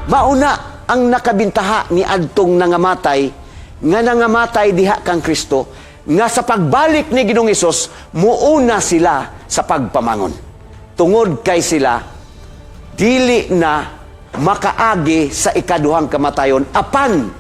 Mauna ang nakabintaha ni adtong nangamatay, nga nangamatay diha kang Kristo, nga sa pagbalik ni Ginoong Hesus, muuna sila sa pagpamangon. Tungod kay sila, dili na makaagi sa ikaduhang kamatayon, apan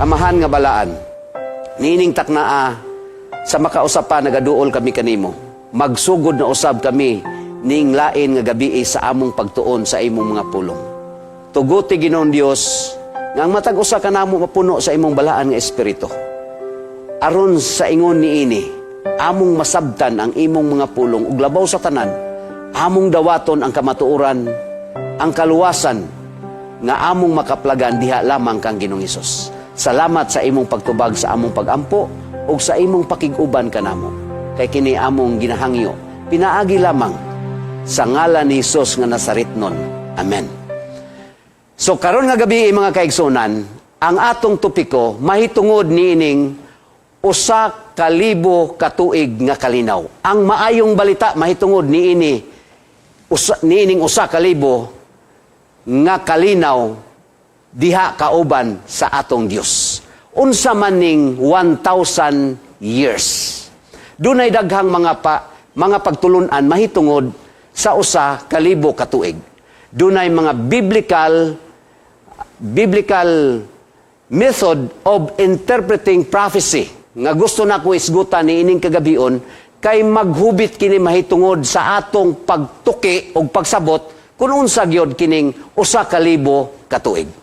amahan nga balaan, nining taknaa, sa makausapan nagaduol kami kanimo. Magsugod na usab kami ning lain nga gabi sa among pagtuon sa imong mga pulong. Tuguti Ginoong Dios nga ang matag usa ka namo mapuno sa imong balaan nga espiritu. Aron sa ingon niini, among masabtan ang imong mga pulong ug labaw sa tanan, among dawaton ang kamatuoran, ang kaluwasan nga among makaplagan diha lamang kang Ginoong Hesus. Salamat sa imong pagtubag sa among pagampo ug sa imong pakiguban kanamo. Kay kini among ginahangyo, pinaagi lamang sa ngalan ni Hesus nga Nazaretnon. Amen. So karon nga gabi mga kaigsunan, ang atong topiko mahitungod niining 1,000 ka tuig nga kalinaw. Ang maayong balita mahitungod niining 1,000 nga kalinaw diha kauban sa atong Dios. Unsa man ning 1,000 years. Dunay daghang mga pagtulunan mahitungod sa 1,000 ka tuig. Dunay mga biblical method of interpreting prophecy nga gusto na ko isgutan ni ining kagabion kay maghubit kini mahitungod sa atong pagtuki o pagsabot kung unsa gyud kining 1,000 ka tuig.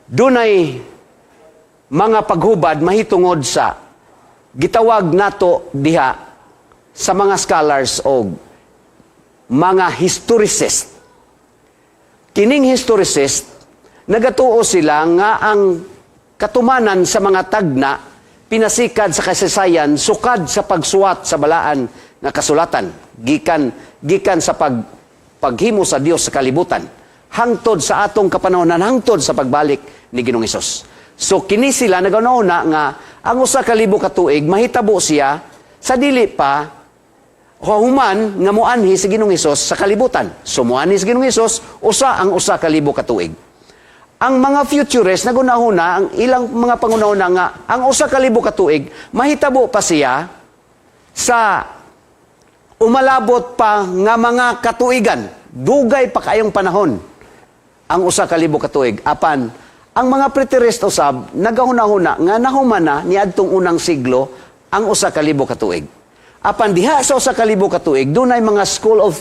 Dunay mga paghubad mahitungod sa gitawag nato diha sa mga scholars o mga historicist. Kining historicist, nagatuo sila nga ang katumanan sa mga tagna pinasikad sa kasaysayan sukad sa pagsuwat sa balaan nga kasulatan gikan sa paghimo sa Dios sa kalibutan hangtod sa atong kapanahonan, hangtod sa pagbalik ni Ginoong Hesus. So kini sila nagauna nga ang 1,000 ka tuig mahitabo siya sa dili pa human nga moanhi si Ginoong Hesus sa kalibutan. So moanhi si Ginoong Hesus ang 1,000 ka tuig. Ang mga futurists nagunahuna ang ilang mga pangunahuna nga ang 1,000 ka tuig mahitabo pa siya sa umalabot pa nga mga katuigan. Dugay pa kayong panahon ang 1,000 ka tuig. Apan ang mga preterist usab nagahuna-huna nga nahumana niadtong unang siglo ang 1,000 ka tuig. Apan diha sa 1,000 ka tuig dunay mga school of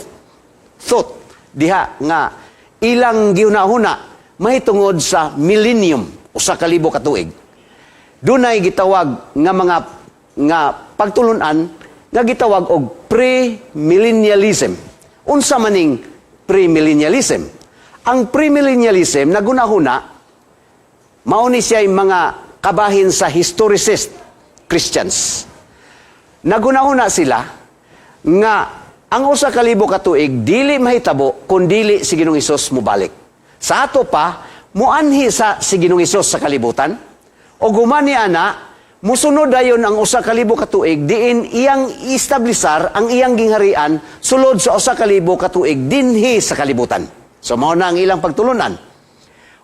thought diha nga ilang gihuna-huna mahitungod sa millennium 1,000 ka tuig. Dunay gitawag nga pagtulunan nga gitawag og pre-millennialism. Unsa maning pre-millennialism? Ang premillennialism nagunahuna mao ni siya mga kabahin sa historicist Christians. Nagunahuna sila nga ang 1,000 ka tuig dili mahitabo kun dili si Ginoong Hesus mobalik. Sa ato pa muanhi sa si Ginoong Hesus sa kalibutan o gumani ana musunod dayon ang 1,000 ka tuig diin iyang istablisar ang iyang gingharian sulod sa 1,000 ka tuig dinhi sa kalibutan. So mao na ang ilang pagtulunan.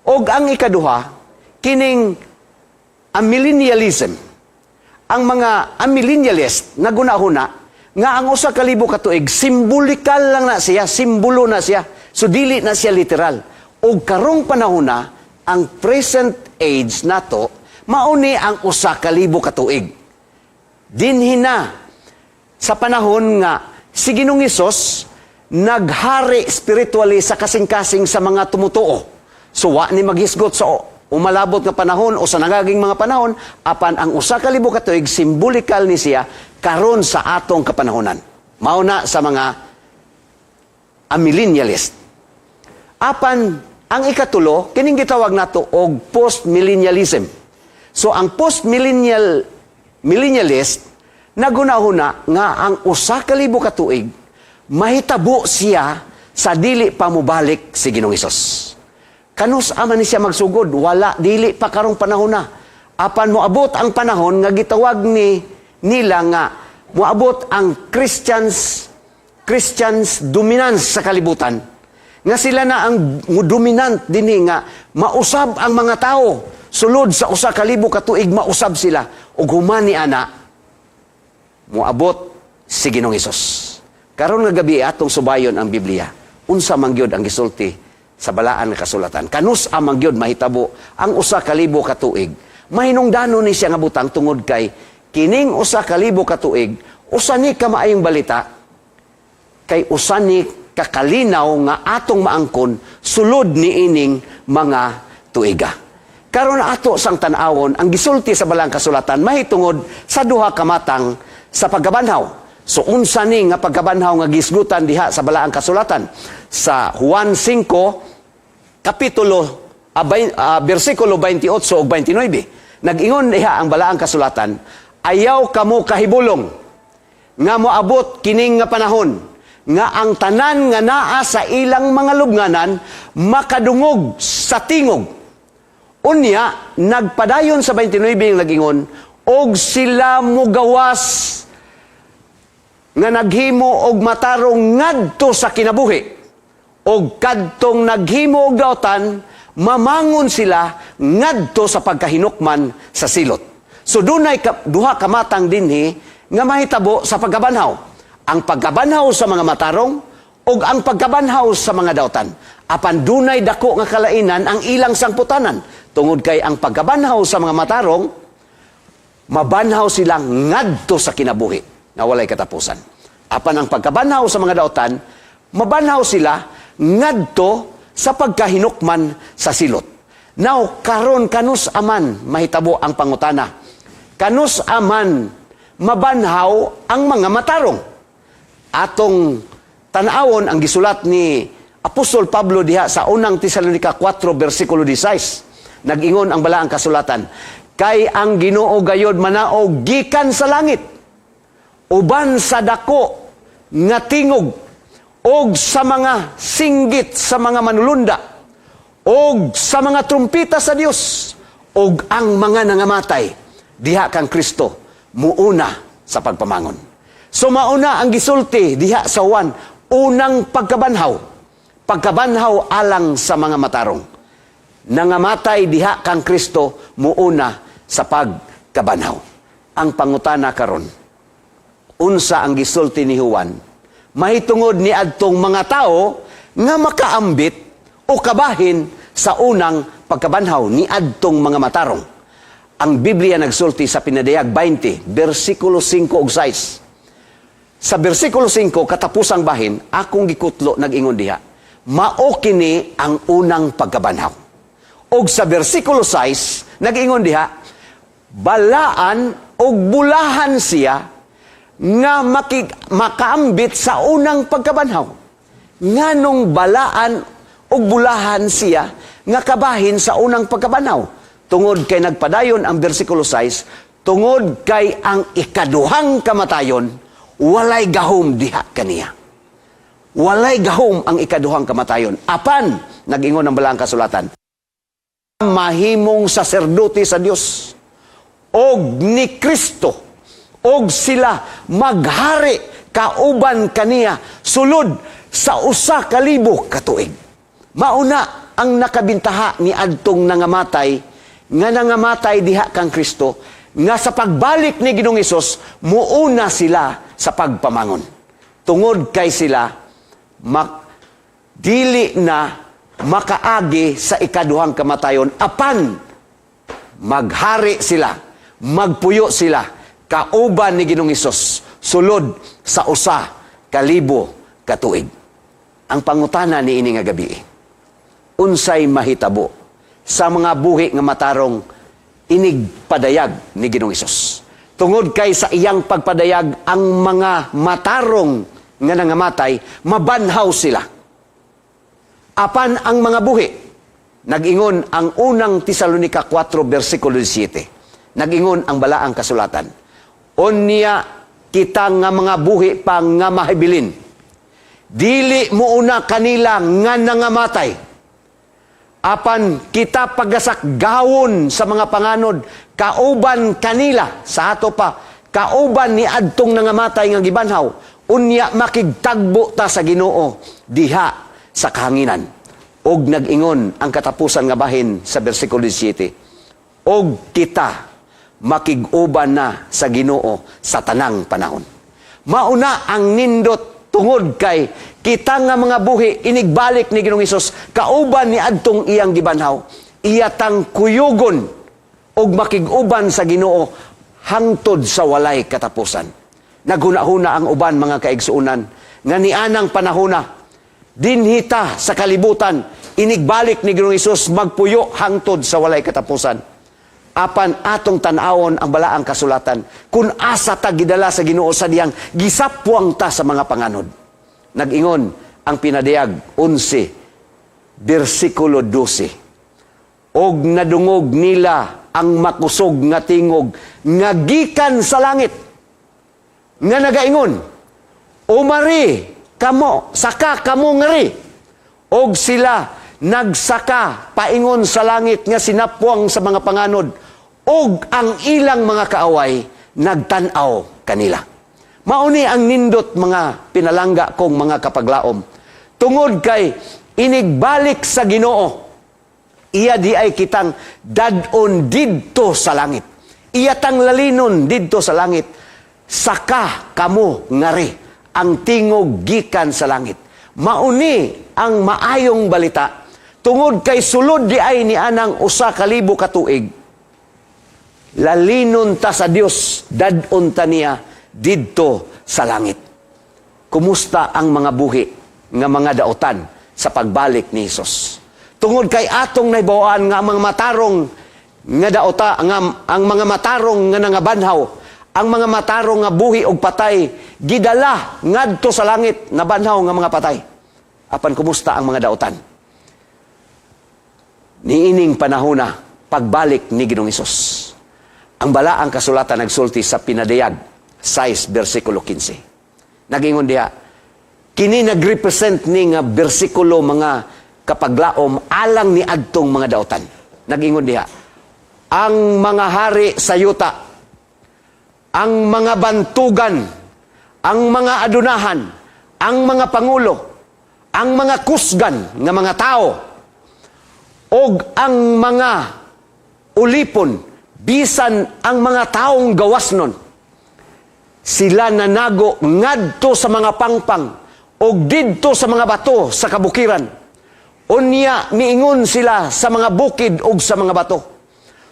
Og ang ikaduha, kining amillennialism. Ang mga amillennialist nagunahuna nga ang 1,000 ka tuig simbolikal lang na siya, simbolo na siya. So dili na siya literal. Og karong panahona ang present age nato mauni ang 1,000 ka tuig. Dinhi na sa panahon nga si Ginoong Hesus naghari spiritually sa kasing-kasing sa mga tumutuo. So wa ni maghisgot sa umalabot nga panahon o sa nagaging mga panahon, apan ang 1,000 ka tuig simbolikal ni siya karon sa atong kapanahonan. Mao na sa mga amillennialist. Apan Ang ikatulo, kining gitawag nato og post-millennialism. So ang millennialist nagunahuna nga ang usa ka libo ka tuig mahitabo siya sa dili pa mobalik si Ginoong Hesus. Kanus aman ni siya magsugod, wala dili pa karong panahon na. Apan moabot ang panahon nga gitawag nila nga moabot ang Christians dominance sa kalibutan. Nga sila na ang dominant dinhi nga mausab ang mga tao. Sulod sa usa ka libo ka tuig mausab sila ug human ni ana moabot si Ginoong Hesus. Karon nga gabi atong subayon ang Biblia. Unsa man gyud ang gisulti sa balaan nga kasulatan. Kanus amang gyud mahitabo ang usa ka libo ka tuig. Mahinungdanon ni siya nga butang tungod kay kining usa ka libo ka tuig usa ni ka maayong balita kay usa ni kakalinaw nga atong maangkon sulod ni ining mga tuiga. Karon ato sang tan-awon ang gisulti sa balang kasulatan mahitungod sa duha ka matang sa pagkabanhaw. So unsa ni nga pagkabanhaw nga gisgutan diha sa balaang kasulatan sa Juan 5 kapitulo bersikulo 28 ug 29. Nag-ingon diha ang balaang kasulatan, ayaw kamo kahibulong nga moabot kining nga panahon nga ang tanan nga naa sa ilang mga lubnganan makadungog sa tingog. Unya, nagpadayon sa 29 yung nag-ingon, og sila mugawas nga naghimo og matarong ngadto sa kinabuhi. Og kadtong naghimo og daotan, mamangon sila ngadto sa pagkahinukman sa silot. So dunay duha ka matang dinhi nga mahitabo sa pagkabanhaw. Ang pagkabanhaw sa mga matarong ug ang pagkabanhaw sa mga daotan. Apan dunay dako nga kalainan ang ilang sangputanan. Tungod kay ang pagkabanhaw sa mga matarong, mabanhaw silang ngadto sa kinabuhi na walay katapusan. Apan ang pagkabanhaw sa mga daotan, mabanhaw sila ngadto sa pagkahinukman sa silot. Now, karon kanus aman mahitabo ang pangutana. Kanus aman mabanhaw ang mga matarong. Atong tanawon ang gisulat ni Apostol Pablo diha sa unang Tesalonica 4 versikulo 16. Nag-ingon ang balaang kasulatan, kay ang Ginoo gayod manaog gikan sa langit, uban sa dako nga tingog, og sa mga singgit sa mga manulunda, og sa mga trumpita sa Dios, og ang mga nangamatay diha kang Kristo muuna sa pagpamangon. So mauna ang gisulti diha sa Juan, unang pagkabanhaw alang sa mga matarong. Nangamatay diha kang Kristo muuna sa pagkabanhaw. Ang pangutana karon, unsa ang gisulti ni Juan? Mahitungod ni adtong mga tao nga makaambit o kabahin sa unang pagkabanhaw ni adtong mga matarong. Ang Biblia nagsulti sa Pinadayag 20, versikulo 5 ug 6. Sa versikulo 5, katapusang bahin, akong gikutlo nag-ingon diha, mao kini ang unang pagkabanhaw. Og sa versikulo 6, nag-ingon diha, balaan og bulahan siya nga makaambit sa unang pagkabanhaw. Nganong balaan og bulahan siya nga kabahin sa unang pagkabanhaw? Tungod kay nagpadayon ang versikulo 6, tungod kay ang ikaduhang kamatayon, walay gahom diha kaniya. Walay gahom ang ikaduhang kamatayon. Apan, nag-ingon ang balaang kasulatan, mahimong saserdote sa Dios og ni Kristo og sila maghari kauban kaniya sulod sa usa ka libo ka tuig. Mauna ang nakabintaha ni adtong nangamatay nga nangamatay diha kang Kristo nga sa pagbalik ni Ginoong Hesus muuna sila sa pagpamangon. Tungod kay sila dili na makaagi sa ikaduhang kamatayon, apan maghari sila, magpuyo sila kauban ni Ginoong Hesus sulod sa usa ka libo ka tuig. Ang pangutana ni ini nga gabi, unsay mahitabo sa mga buhi nga matarong inig padayag ni Ginoong Hesus? Tungod kay sa iyang pagpadayag, ang mga matarong nga nangamatay mabanhaw sila. Apan ang mga buhi Nag-ingon ang unang Tesalonica 4, versikulo 17. Nag-ingon ang balaang kasulatan. Unya kita nga mga buhi pa nga mahibilin. Dili mo una kanila nga nangamatay. Apan kita pagasak gawon sa mga panganod, kauban kanila, sa ato pa, kauban ni adtong nangamatay nga gibanhaw, unya makigtagbo ta sa Ginoo diha sa kahanginan. Og nag-ingon ang katapusan nga bahin sa versikulo 17. Og kita makig-uban na sa Ginoo sa tanang panahon. Mauna ang nindot tungod kay kita nga mga buhi inigbalik ni Ginoong Hesus kauban ni adtong iyang gibanhaw, iyatang kuyugon og makig-uban sa Ginoo hangtod sa walay katapusan. Naghuna-huna ang uban mga kaigsuunan nga nianang panahona dinhita sa kalibutan inigbalik ni Ginoong Hesus magpuyo hangtod sa walay katapusan. Apan atong tan-awon ang balaang kasulatan kung asa ta gidala sa Ginoo sa diyang gisapwang ta sa mga panganod. Nag-ingon ang pinadayag 11 versikulo 12. Og nadungog nila ang makusog nga tingog nga gikan sa langit nga nagaingon, umari kamo, saka kamo ngari. Og sila nagsaka paingon sa langit nga sinapwang sa mga panganod, og ang ilang mga kaaway nagtanaw kanila. Mauni ang nindot mga pinalangga kong mga kapaglaom. Tungod kay inigbalik sa Ginoo, iya di ay kitang dadon didto sa langit. Iya tang lalinon didto sa langit. Saka kamo ngari ang tingog gikan sa langit. Mauni ang maayong balita. Tungod kay sulod di ay ni anang usa ka libo ka tuig. Lalinon ta sa Dios, dadon ta niya didto sa langit. Kumusta ang mga buhi nga mga dautan sa pagbalik ni Hesus? Tungod kay atong naibawaan nga mga matarong nga dauta, ang mga matarong nga nangabanhaw, ang mga matarong nga buhi og patay, gidala ngadto sa langit na banhaw nga mga patay. Apan kumusta ang mga dautan? Niining panahona, pagbalik ni Ginoong Hesus. Ang balaang kasulatan nagsulti sa pinadayag 6 versikulo 15. Nagingon diha, kini nagrepresent ni nga bersikulo mga kapaglaom alang ni adtong mga dautan. Nagingon diha, ang mga hari sa yuta, ang mga bantugan, ang mga adunahan, ang mga pangulo, ang mga kusgan nga mga tao, og ang mga ulipon, bisan ang mga taong gawasnon, sila nanago ngadto sa mga pangpang og didto sa mga bato sa kabukiran. Unya niingon sila sa mga bukid og sa mga bato,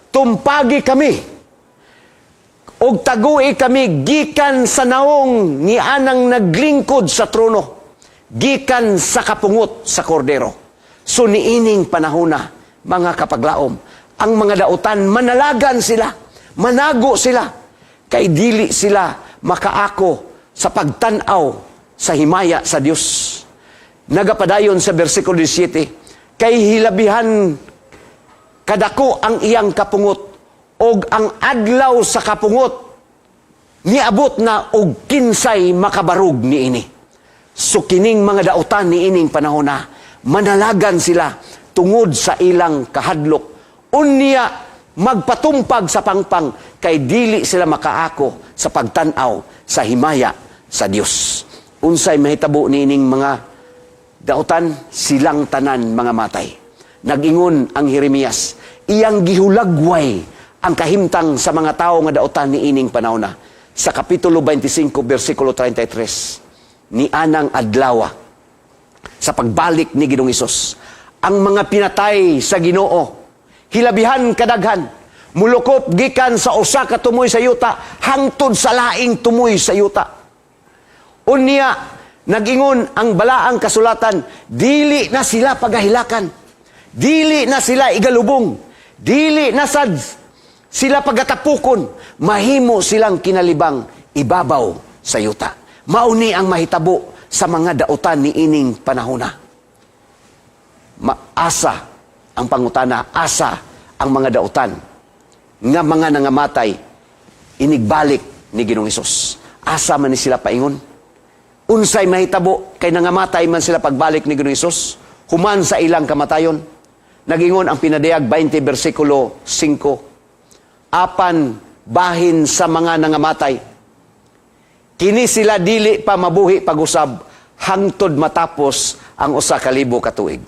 tumpagi kami og tagui kami gikan sa naong ni anang naglingkod sa trono, gikan sa kapungot sa kordero. So niining panahona, mga kapaglaom, ang mga dautan manalagan sila, manago sila, kay dili sila makaako sa pagtanaw sa himaya sa Dios. Nagapadayon sa versikulo 17, kay hilabihan kadako ang iyang kapungot, og ang adlaw sa kapungot niabot na og kinsay makabarug niini. So kining mga dautan niining panahona, manalagan sila tungod sa ilang kahadlok. Unya magpatumpag sa pangpang, kay dili sila makaako sa pagtanaw sa himaya sa Dios. Unsay mahitabo niining mga dautan? Silang tanan mga matay. Nag-ingon ang Jeremias, iyang gihulagway ang kahimtang sa mga tao nga dautan niining panahona. Sa kapitulo 25 versikulo 33, ni anang adlawa sa pagbalik ni Ginoong Hesus, ang mga pinatay sa Ginoo hilabihan kadaghan, mulukop gikan sa usa ka tumoy sa yuta hangtod sa laing tumoy sa yuta. Unya nag-ingon ang balaang kasulatan, dili na sila pagahilakan, dili na sila igalubong, dili na sad sila pagatapukon, mahimo silang kinalibang ibabaw sa yuta. Mauni ang mahitabo sa mga dautan ni ining panahona. Maasa ang pangutana, asa ang mga dautan nga mga nangamatay inigbalik ni Ginoong Hesus. Asa man ni sila paingon? Unsay mahitabo kay nangamatay man sila pagbalik ni Ginoong Hesus human sa ilang kamatayon? Nagingon ang pinadayag 20 versikulo 5. Apan bahin sa mga nangamatay, kini sila dili pa mabuhi pag-usab hangtod matapos ang 1,000 ka tuig.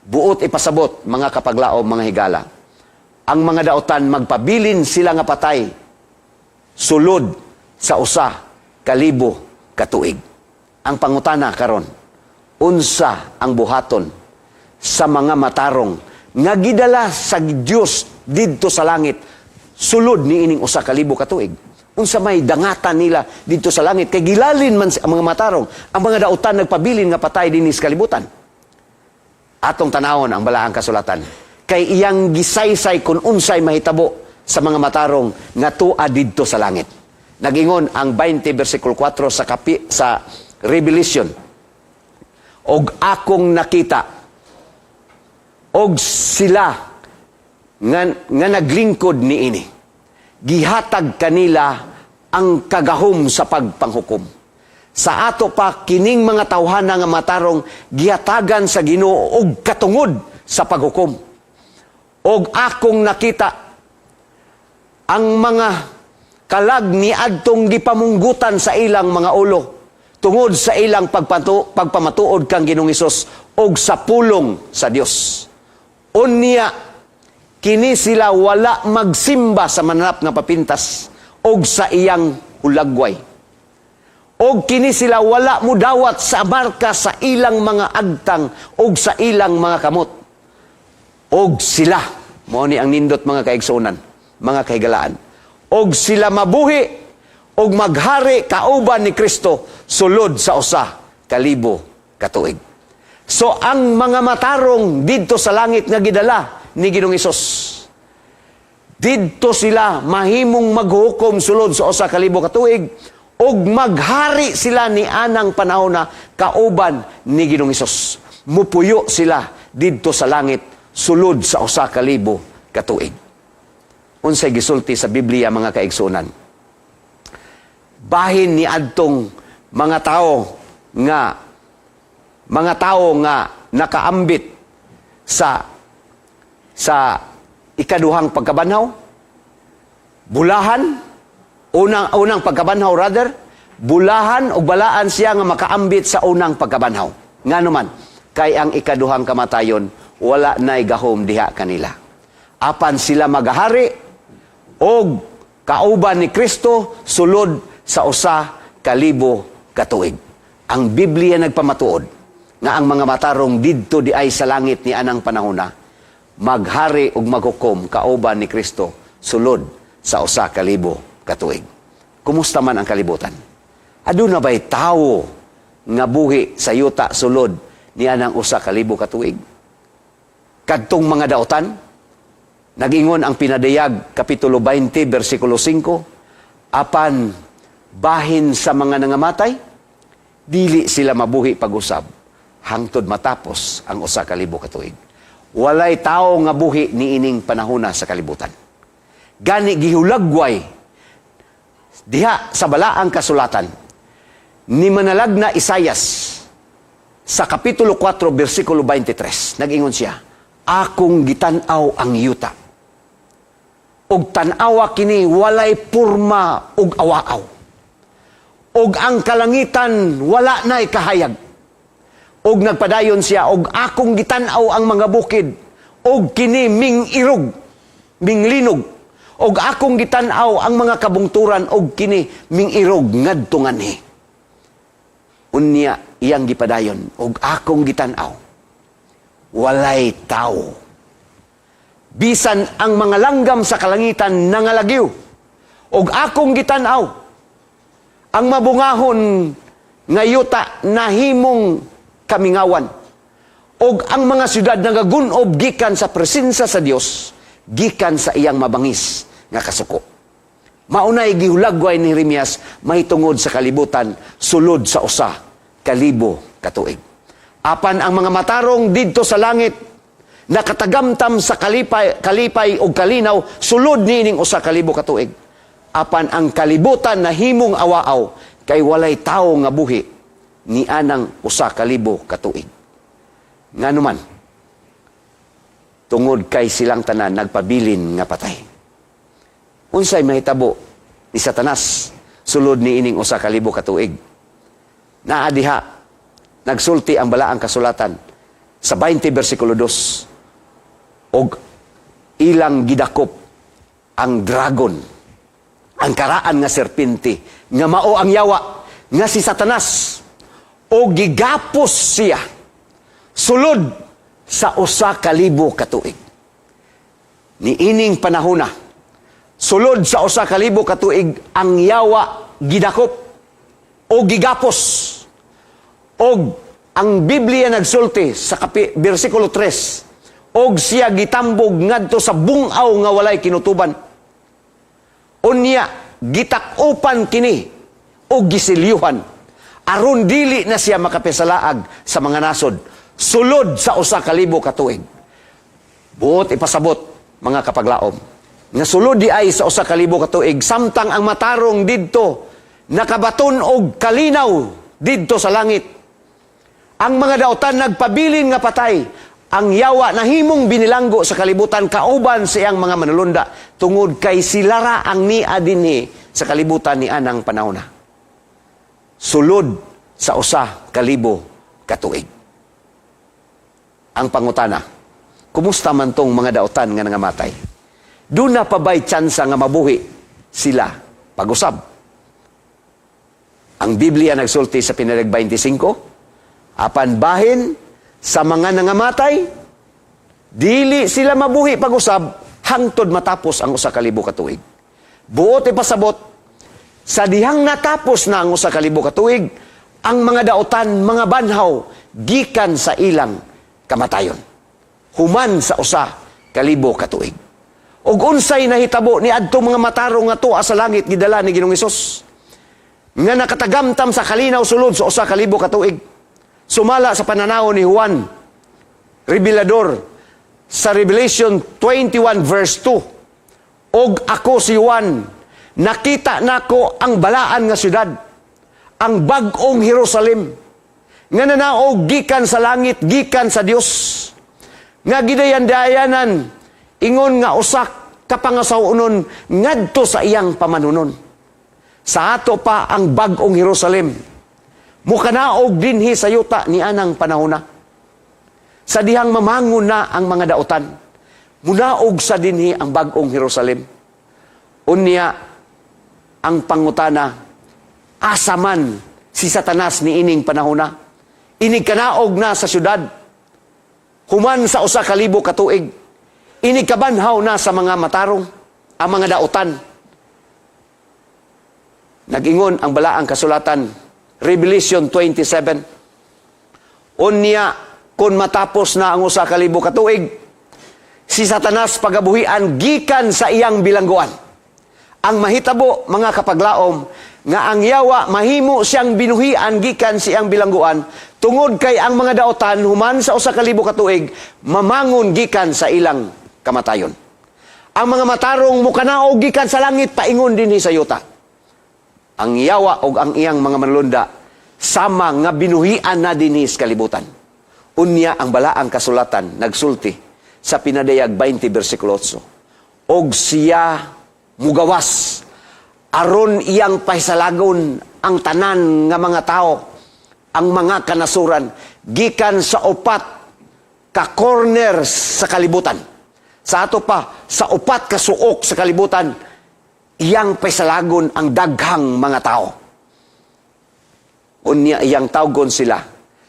Buot ipasabot mga kapaglaom, mga higala, ang mga dautan magpabilin sila nga patay sulod sa 1,000 ka tuig. Ang pangutana karon, unsa ang buhaton sa mga matarong nga gidala sa Dios didto sa langit sulod ni ining 1,000 ka tuig? Unsa may dangatan nila dito sa langit kay gilalin man ang mga matarong, ang mga dautan nagpabilin nga patay dinhi sa kalibutan. Atong tanawon ang balaang kasulatan kay iyang gisaysay kung unsay mahitabo sa mga matarong nga tua didto sa langit. Nagingon ang 20 versikulo 4 sa Revelation, og akong nakita og sila nga naglingkod niini, gihatag kanila ang kagahom sa pagpanghukom. Sa ato pa kining mga tawhana nga matarong gihatagan sa Ginoo og katungod sa paghukom. Og akong nakita ang mga kalag ni adtong gipamunggutan sa ilang mga ulo tungod sa ilang pagpamatuod kang Ginoong Hesus og sa pulong sa Dios. Unya kini sila wala magsimba sa mananap nga papintas og sa iyang hulagway. Og kini sila wala mudawat sa marka sa ilang mga agtang og sa ilang mga kamot. Og sila, mao ni ang nindot mga kaigsuonan, mga kahigalaan. Og sila mabuhi og maghari kauban ni Kristo sulod sa 1,000 ka tuig. So ang mga matarong didto sa langit nga gidala ni Ginoong Hesus, didto sila mahimong maghukom sulod sa 1,000 ka tuig og maghari sila ni anang panahon na kauban ni Ginoong Hesus. Mupuyo sila didto sa langit sulod sa 1,000 ka tuig. Unsay gisulti sa Biblia mga kaigsunan? Bahin ni adtong mga tao nga nakaambit sa ikaduhang pagkabanhaw, bulahan, unang pagkabanhaw rather, bulahan o balaan siya nga makaambit sa unang pagkabanhaw. Nga naman, kay ang ikaduhang kamatayon, wala na'y gahom diha kanila. Apan sila magahari o kauban ni Kristo sulod sa 1,000 ka tuig. Ang Biblia nagpamatuod nga ang mga matarong didto di ay sa langit ni anang panahona maghari ug maghukom kauban ni Kristo sulod sa 1,000 ka tuig. Kumusta man ang kalibutan? Aduna ba'y tawo nga buhi sa yuta sulod ni anang 1,000 ka tuig? Kadtong mga dautan, nagingon ang pinadayag kapitulo 20 versikulo 5, apan bahin sa mga nangamatay, dili sila mabuhi pag-usab hangtod matapos ang 1,000 ka tuig. Walay tao nga buhi ni ining panahona sa kalibutan. Gani gihulagway diha sa balaang kasulatan ni manalagna Isayas sa kapitulo 4 versikulo 23. Nag-ingon siya, akong gitanaw ang yuta. Og tanawa kini walay purma og awaaw. Og ang kalangitan wala na'y kahayag. Og nagpadayon siya, og akong gitanaw ang mga bukid, og kini ming-irog, minglinog. Og akong gitanaw ang mga kabungturan, og kini ming-irog ngadto nganhi. Unya iyang gipadayon, og akong gitanaw, walay tao. Bisan ang mga langgam sa kalangitan nangalagyo, og akong gitanaw, ang mabungahon nga yuta nahimong kamingawan. Og ang mga syudad nagagunob gikan sa presensya sa Dios, gikan sa iyang mabangis nga kasuko. Maunay gihulagway ni Jeremias mahitungod sa kalibutan sulod sa 1,000 ka tuig. Apan ang mga matarong didto sa langit nakatagamtam sa kalipay o kalinaw sulod niining usa ka libo ka tuig. Apan ang kalibutan na himong awaaw kay walay tawo nga buhi ni anang usa ka libo ka tuig. Nganuman, tungod kay silang tanan nagpabilin nga patay. Unsay mahitabo ni Satanas sulod ni ining usa ka libo ka tuig. Naa diha nagsulti ang balaang kasulatan sa 20 bersikulo 2 og ilang gidakop ang dragon, ang karaan nga serpente nga mao ang yawa nga si Satanas o gigapos siya sulod sa usa ka libo ka tuig. Ni ining panahona, sulod sa usa ka libo ka tuig, ang yawa gidakop o gigapos. Og ang Biblia nagsulti sa bersikulo 3, og siya gitambog ngadto sa bungaw nga walay kinutuban. Unya gitakupan kini og gisilyuhan aron dili na siya makapesalaag sa mga nasod sulod sa usa ka libo ka tuig. Buot ipasabot mga kapaglaom nga sulod di ay sa usa ka libo ka tuig samtang ang matarong didto nakabaton og kalinaw didto sa langit. Ang mga dautan nagpabilin nga patay, ang yawa na himong binilanggo sa kalibutan kauban sa iyang mga manulunda tungod kay silara ang nia dinhi sa kalibutan ni anang panahona. Sulod sa usa ka libo ka tuig. Ang pangutana, kumusta man tong mga dautan nga nangamatay? Doon na pa ba'y tsansa nga mabuhi sila pag-usab? Ang Biblia nagsulti sa Pinalag 25, apan bahin sa mga nangamatay, dili sila mabuhi pag-usab hangtod matapos ang usa ka libo ka tuig. Buot ipasabot, sa dihang natapos na ang usa ka libo ka tuig, ang mga dautan, mga banhaw, gikan sa ilang kamatayon. Human sa usa ka libo ka tuig. Ug unsay nahitabo ni adto mga matarong nga tuwa sa langit gidala ni Ginoong Hesus nga nakatagamtam sa kalinaw sulod sa usa ka libo ka tuig. Sumala sa pananaw ni Juan Revelador sa Revelation 21 verse 2. Og ako si Juan, nakita nako ang balaan nga syudad, ang bag-ong Jerusalem, nga nanaog gikan sa langit, gikan sa Dios, nga gidayan-dayanan, ingon nga usak kapangasawunon ngadto sa iyang pamanunon. Sa ato pa ang bag-ong Jerusalem, mukanaog dinhi sa yuta ni anang panahona. Sa dihang mamangon na ang mga dautan, munaog sa dinhi ang bag-ong Jerusalem. Unya, ang pangutana, asaman si Satanas ni ining panahona. Inig kanaog na sa syudad, human sa usa ka libo ka tuig. Inig kabanhaw na sa mga matarong, ang mga dautan. Nag-ingon ang balaang kasulatan, Revelation 27. Unya, kung matapos na ang usa ka libo ka tuig, si Satanas pagabuhian gikan sa iyang bilangguan. Ang mahitabo, mga kapaglaom, nga ang yawa mahimo siyang binuhian gikan sa iyang bilangguan, tungod kay ang mga dautan human sa usa ka libo ka tuig, mamangon gikan sa ilang kamatayon. Ang mga matarong mukanaog gikan sa langit, paingon dinhi sa yuta. Ang yawa o ang iyang mga manlunda, sama nga binuhian na dinis kalibutan. Unya ang balaang kasulatan, nagsulti sa Pinadayag 20 versikulo 8. Og siya mugawas, aron iyang pahisalagon ang tanan nga mga tao, ang mga kanasuran, gikan sa upat ka corner sa kalibutan. Sa ato pa, sa upat ka suok sa kalibutan, iyang paisalagon ang daghang mga tao. Unya iyang tawgon sila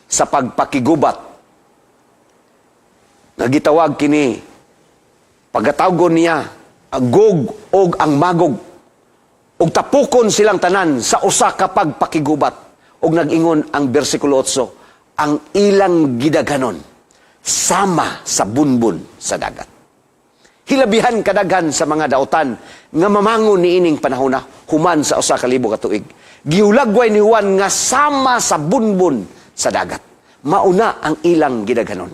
sa pagpakigubat. Nagitawag kini, pagkatawgon niya, ang Gog og ang Magog. Og tapukon silang tanan sa usa ka pagpakigubat. Og nag-ingon ang bersikulo 8, ang ilang gidaghanon, sama sa bunbun sa dagat. Hilabihan kadaghan sa mga dautan nga mamangon ni ining panahona human sa usa ka libo ka tuig. Giulagway ni Juan nga sama sa bunbun sa dagat. Mauna ang ilang gidaghanon.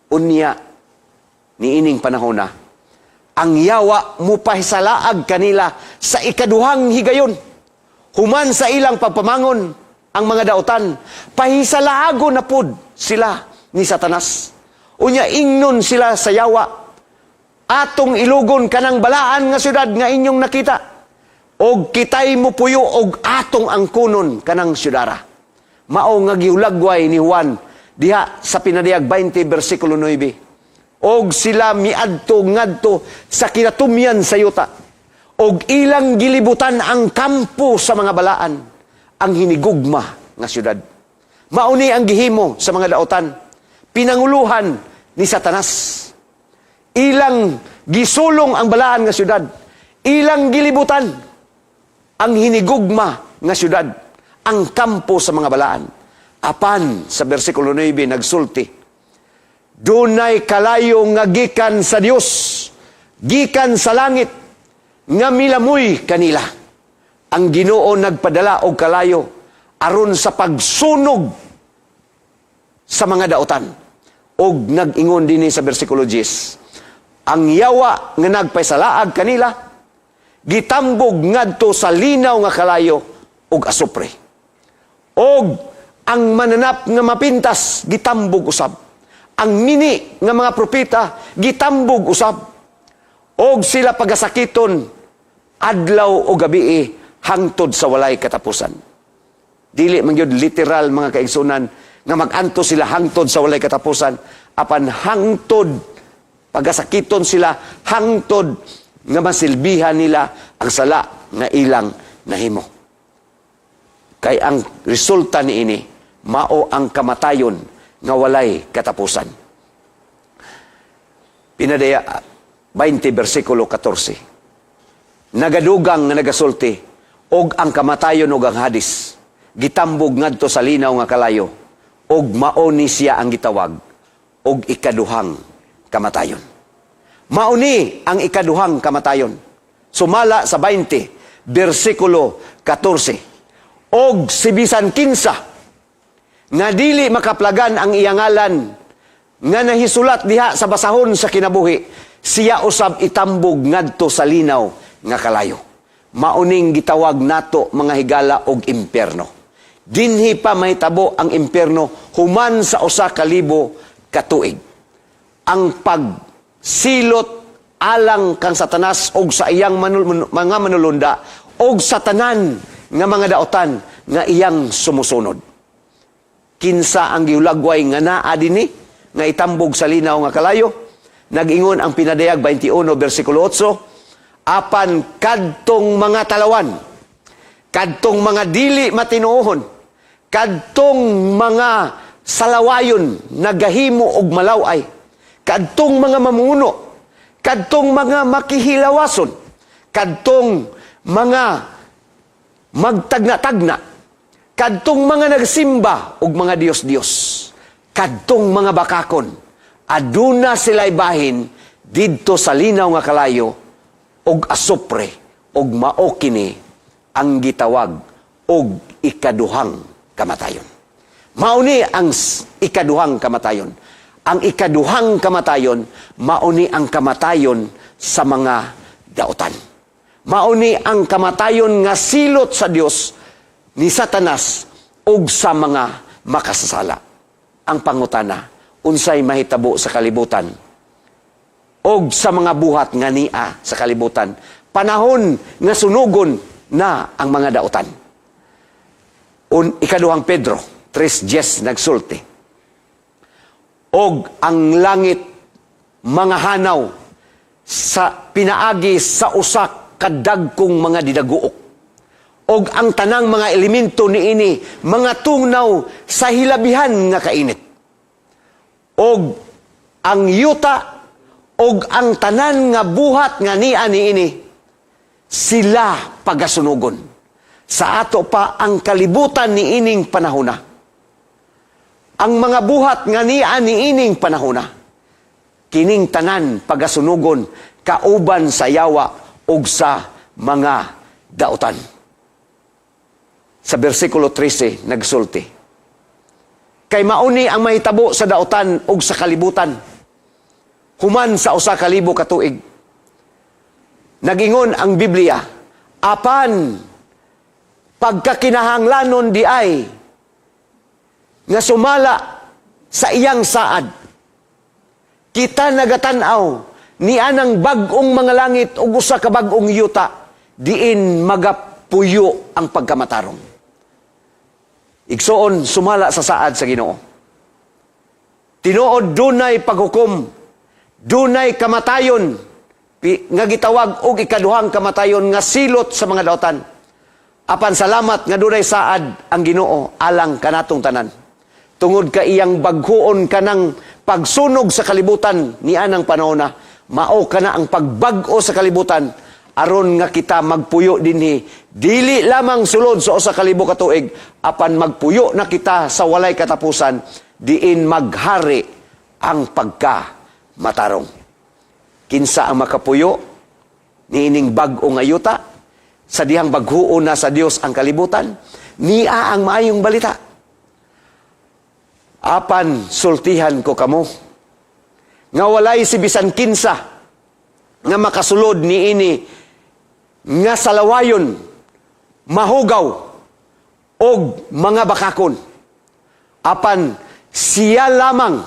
Unya ni ining panahon na, ang yawa mo pahisalaag kanila sa ikaduhang higayon. Human sa ilang pagpamangon ang mga dautan, pahisalaago na pud sila ni Satanas. Unya ingnon sila sa yawa, atong ilugon kanang balaan nga syudad nga inyong nakita, og kitay mo puyo og atong angkunon kanang syudara. Mao nga giulagway ni Juan diha sa pinadayag 20 bersikulo 9. Og sila miadto ngadto sa kinatumyan sa yuta, og ilang gilibutan ang kampo sa mga balaan, ang hinigugma nga syudad. Mauni ang gihimo sa mga dautan, pinanguluhan ni Satanas. Ilang gisulong ang balaan nga syudad, ilang gilibutan ang hinigugma nga syudad, ang kampo sa mga balaan. Apan sa bersikulo 9 nagsulti, dunay kalayo nga gikan sa Dios, gikan sa langit, nga milamoy kanila. Ang Ginoo nagpadala og kalayo aron sa pagsunog sa mga dautan. Og nag-ingon dinhi sa bersikulo 10, ang yawa nga nagpaisalaag kanila, gitambog ngadto sa linaw nga kalayo og asupre. Og ang mananap nga mapintas gitambog usab. Ang mini nga mga propeta gitambog usab. Og sila pagasakiton adlaw o gabi hangtod sa walay katapusan. Dili man gyud literal mga kaigsunan nga maganto sila hangtod sa walay katapusan, apan hangtod pagasakiton sila, hangtod nga masilbihan nila ang sala nga ilang nahimo. Kay ang resulta niini mao ang kamatayon nga walay katapusan. Pinadaya 20 bersikulo 14. Nagadugang nga nagasulti, og ang kamatayon og ang hadis gitambog ngadto sa linaw nga kalayo, og mao ni siya ang gitawag og ikaduhang kamatayon. Mauni ang ikaduhang kamatayon. Sumala sa 20 bersikulo 14. Og si bisan kinsa nga dili makaplagan ang iyang ngalan nga nahisulat diha sa basahon sa kinabuhi, siya usab itambog ngadto sa linaw nga kalayo. Mauning gitawag nato mga higala og impierno. Dinhi pa mahitabo ang impierno human sa usa ka libo ka tuig. Ang pagsilot alang kang Satanas og sa iyang mga manulunda og sa tanan nga mga dautan nga iyang sumusunod. Kinsa ang giulagway nga naa dinhi nga itambog sa linaw nga kalayo? Nag-ingon ang pinadayag 21 bersikulo 8, apan kadtong mga talawan, kadtong mga dili matinuohon, kadtong mga salawayon nagahimo og malaway, kadtong mga mamuno, kadtong mga makihilawason, kadtong mga magtagna-tagna, kadtong mga nagsimba og mga Dios-Dios, kadtong mga bakakon, aduna sila'y bahin didto sa linaw nga kalayo og asupre og mao kini ang gitawag og ikaduhang kamatayon. Mauni ang ikaduhang kamatayon. Ang ikaduhang kamatayon, mauni ang kamatayon sa mga dautan. Mauni ang kamatayon nga silot sa Dios ni Satanas ug sa mga makasasala. Ang pangutana, unsay mahitabo sa kalibutan og sa mga buhat nga nia sa kalibutan, panahon nga sunugon na ang mga dautan. Ikaduhang Pedro 3:10 nagsulti, og ang langit mga hanaw sa pinaagi sa usa ka dagkong mga didaguok, og ang tanang mga elemento niini mga tungnaw sa hilabihan nga kainit, og ang yuta og ang tanan nga buhat nga niya niini sila pagasunugon. Sa ato pa ang kalibutan ni ining panahona. Ang mga buhat nga niya ni ining panahona, kining tanan pagasunugon kauban sa yawa ug sa mga dautan. Sa bersikulo 13 nagsulti, kay mauni ang mahitabo sa dautan ug sa kalibutan, human sa 1,000 ka tuig. Nagingon ang Biblia, apan pagkakinahanglanon di ay nga sumala sa iyang saad. Kita nagatanaw ni anang bag-ong mga langit ug usa ka bag-ong yuta diin magapuyo ang pagkamatarong. Igsoon sumala sa saad sa Ginoo. Tinuod dunay paghukom, dunay kamatayon nga gitawag og ikaduhang kamatayon nga silot sa mga daotan. Apan salamat nga dunay saad ang Ginoo alang kanatong tanan. Tungod ka iyang baghuon kanang pagsunog sa kalibutan ni anang panahon na mao kana ang pagbag-o sa kalibutan aron nga kita magpuyo dinhi dili lamang sulod sa 1,000 ka tuig apan magpuyo na kita sa walay katapusan diin maghari ang pagkamatarong. Kinsa ang makapuyo niining bag-o nga yuta sa dihang baghuon na sa Dios ang kalibutan niya ang maayong balita. Apan sultihan ko kamo nga walay si bisan kinsa nga makasulod niini nga salawayon, mahugaw og mga bakakon. Apan sila lamang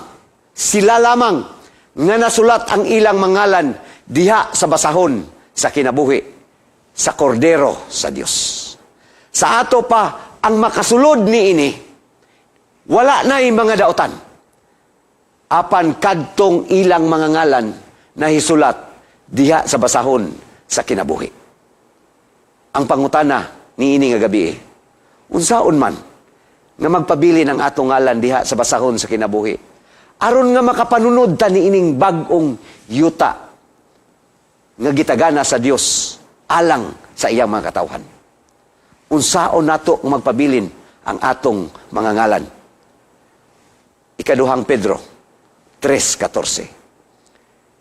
nga nasulat ang ilang mangalan diha sa basahon sa kinabuhi sa kordero sa Dios. Sa ato pa ang makasulod niini wala na'y mga daotan. Apan kadtong ilang mga ngalan na hisulat diha sa basahon sa kinabuhi. Ang pangutana niini nga gabi, unsaon man nga magpabilin ang atong ngalan diha sa basahon sa kinabuhi, aron nga makapanunod ta niining bag-ong yuta nga gitagana sa Dios alang sa iyang mga katawhan. Unsaon nato nga magpabilin ang atong mga ngalan? Ikaduhang Pedro 3:14.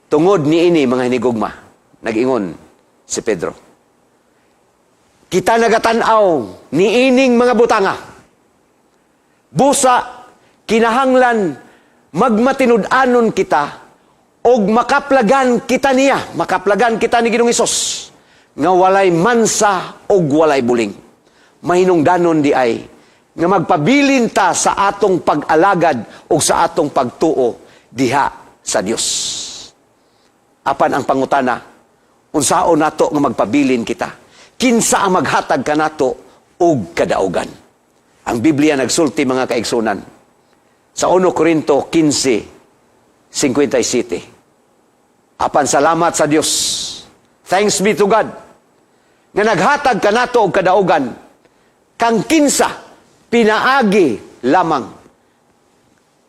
Tungod niini mga hinigugma, nag-ingon si Pedro. Kita nagatanaw niining mga butanga. Busa kinahanglan magmatinud-anon kita og makaplagan kita niya, makaplagan kita ni Ginoong Hesus nga walay mansa og walay buling. Mahinungdanon di ay nga magpabilin ta sa atong pag-alagad o sa atong pagtuo diha sa Dios. Apan ang pangutana, unsaon nato nga magpabilin kita? Kinsa ang maghatag kanato og kadaugan? Ang Biblia nagsulti mga kaigsunan. Sa 1 Corinto 15:57. Apan salamat sa Dios. Thanks be to God. Nga naghatag kanato og kadaugan kang kinsa pinaagi lamang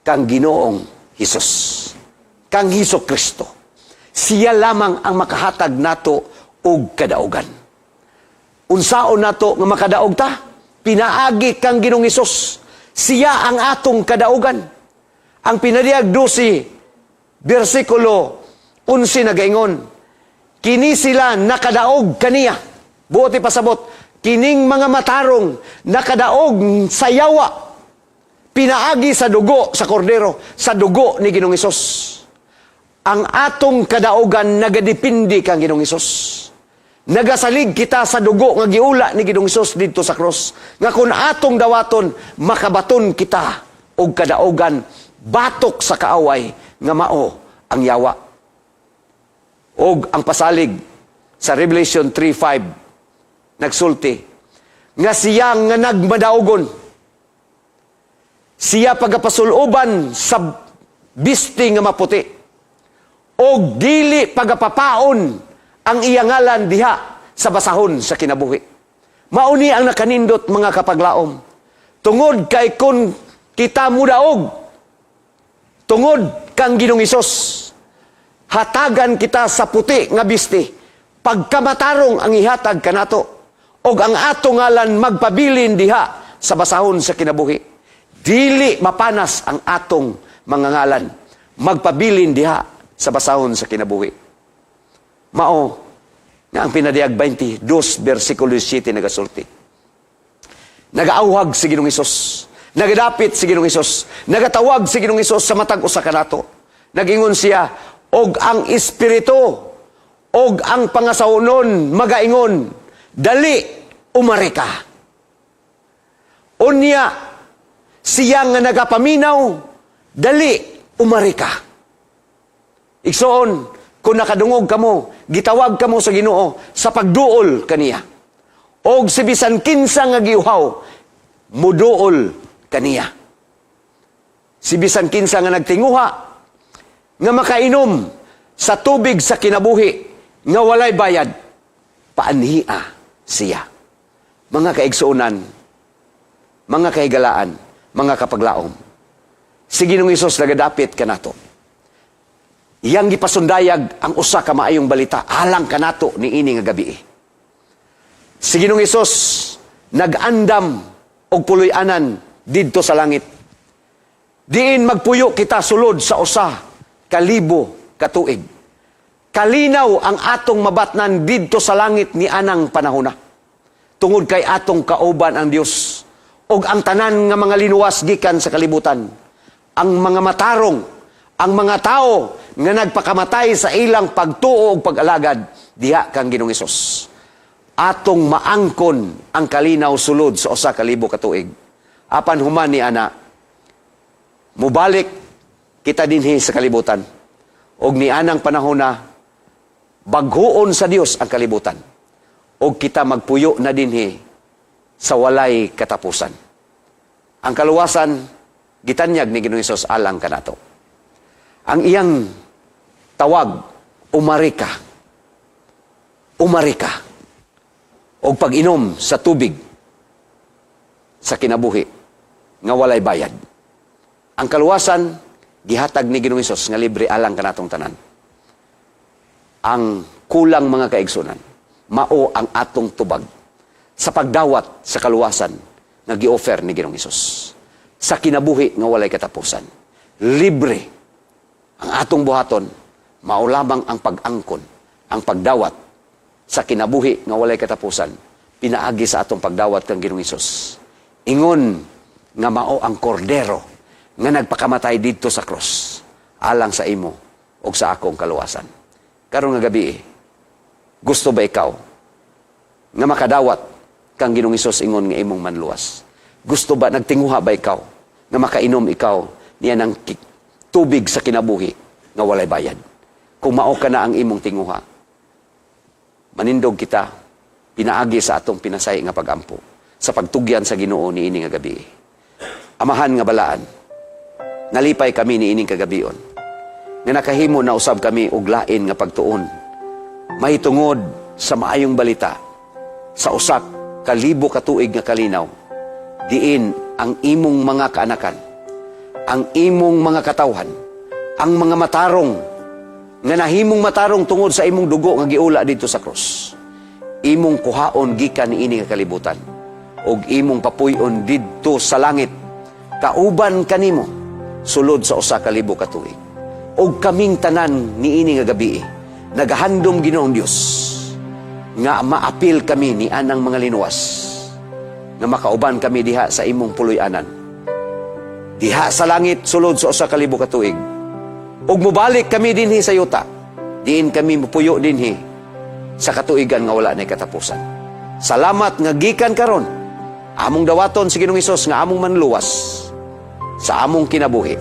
kang Ginoong Hesus, kang Hesus Kristo. Siya lamang ang makahatag nato og kadaugan. Unsaon nato nga makadaog ta? Pinaagi kang Ginoong Hesus. Siya ang atong kadaugan. Ang pinadiyag 12 bersikulo 11 nagaingon, kini sila nakadaog kaniya. Buoti pasabot, kining mga matarong nakadaog sa yawa, pinaagi sa dugo sa kordero, sa dugo ni Ginoong Hesus. Ang atong kadaugan nagadepende kang Ginoong Hesus. Nagasalig kita sa dugo nga giula ni Ginoong Hesus didto sa cross. Nga kung atong dawaton, makabaton kita og kadaugan, batok sa kaaway nga mao ang yawa. Og ang pasalig sa Revelation 3:5 nagsulti nga siya nga nagmadaugon, siya pagapasuluban sa bisti nga maputi og dili pagapapaon ang iyang ngalan diha sa basahon sa kinabuhi. Mauni ang nakanindot mga kapaglaom. Tungod kay kun kita mudaog, tungod kang Ginoong Hesus, hatagan kita sa puti nga bisti, pagkamatarong ang ihatag kanato, og ang ato ngalan magpabilin diha sa basahon sa kinabuhi. Dili mapanas ang atong mga ngalan, magpabilin diha sa basahon sa kinabuhi. Mao nga ang pinadiyag 22 bersikulo 7 nagasulti. Nagaawhag si Ginoong Hesus, nagadapit si Ginoong Hesus, nagatawag si Ginoong Hesus sa matag usa kanato. Nagingon siya, og ang espiritu og ang pangasaunon magaingon, dali umari ka. Unya, siya nga nagapaminaw, dali umari ka. Igsoon, kung nakadungog kamo, gitawag kamo sa Ginoo sa pagduol kaniya. Og si bisan kinsa nga giuhaw, muduol kaniya. Si bisan kinsa nga nagtinguha, nga makainom sa tubig sa kinabuhi, nga walay bayad, paanhiya siya. Mga kaigsuunan, mga kahigalaan, mga kapaglaom, si Ginoong Hesus nagadapit kanato. Iyang gipasundayag ang usa ka maayong balita alang kanato ni ini nga gabi. Si Ginoong Hesus nag-andam og puloy-anan didto sa langit. Diin magpuyo kita sulod sa usa ka libo ka tuig. Kalinaw ang atong mabatnan didto sa langit ni anang panahona. Tungod kay atong kauban ang Dios og ang tanan nga mga linuwas gikan sa kalibutan. Ang mga matarong, ang mga tao nga nagpakamatay sa ilang pagtuo ug pag-alagad diha kang Ginoong Hesus. Atong maangkon ang kalinaw sulod sa usa ka libo ka tuig. Apan human ni ana, mubalik kita dinhi sa kalibutan. Og ni anang panahona, baghuon sa Dios ang kalibutan. Og kita magpuyo na dinhi sa walay katapusan. Ang kaluwasan, gitanyag ni Ginoong Hesus alang kanato. Ang iyang tawag, umari ka. Umari ka. O pag-inom sa tubig sa kinabuhi nga walay bayad. Ang kaluwasan, gihatag ni Ginoong Hesus nga libre alang kanatong tanan. Ang kulang mga kaigsunan, mao ang atong tubag sa pagdawat sa kaluwasan nga gi-offer ni Ginoong Hesus. Sa kinabuhi nga walay katapusan. Libre ang atong buhaton, mao lamang ang pag-angkon, ang pagdawat sa kinabuhi nga walay katapusan, pinaagi sa atong pagdawat kang Ginoong Hesus. Ingon nga mao ang kordero nga nagpakamatay didto sa cross alang sa imo ug sa akong kaluwasan. Karon nga gabi, gusto ba ikaw nga makadawat kang Ginoong Hesus ingon nga imong manluwas? Gusto ba, nagtinguha ba ikaw nga makainom ikaw niya ng tubig sa kinabuhi nga walay bayad? Kung mao ka na ang imong tinguha, manindog kita, pinaagi sa atong pinasay nga pagampo, sa pagtugyan sa Ginoo ni ini nga gabi. Amahan nga balaan, nalipay kami ni ining kagabion, nga nakahimo na usab kami og lain nga pagtuon, mahitungod sa maayong balita, sa usak kalibo ka tuig nga kalinaw, diin ang imong mga kaanakan, ang imong mga katawhan, ang mga matarong, nga nahimong matarong tungod sa imong dugo nga giula dito sa cross. Imong kuhaon gikan ni ini nga kalibutan og imong papuy-on didto sa langit. Kauban kanimo sulod sa usa ka libo ka tuig. Og kaming tanan ni ini nga gabi, nagahandom Ginoong Dios nga maapil kami ni anang mga linuwas, nga makauban kami diha sa imong puloy-anan. Diha sa langit sulod sa usa ka libo ka tuig. Ug mubalik kami dinhi sa yuta, diin kami mupuyo dinhi sa katuigan nga wala nay katapusan. Salamat nga gikan karon, among dawaton si Ginoong Hesus nga among manluwas sa among kinabuhi,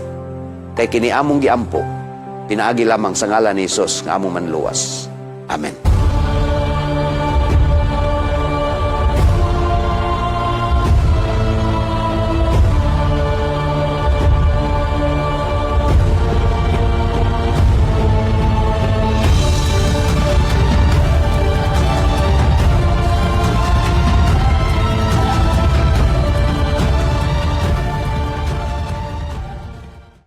kay kini among giampo, pinaagi lamang sa ngalan ni Hesus nga among manluwas. Amen.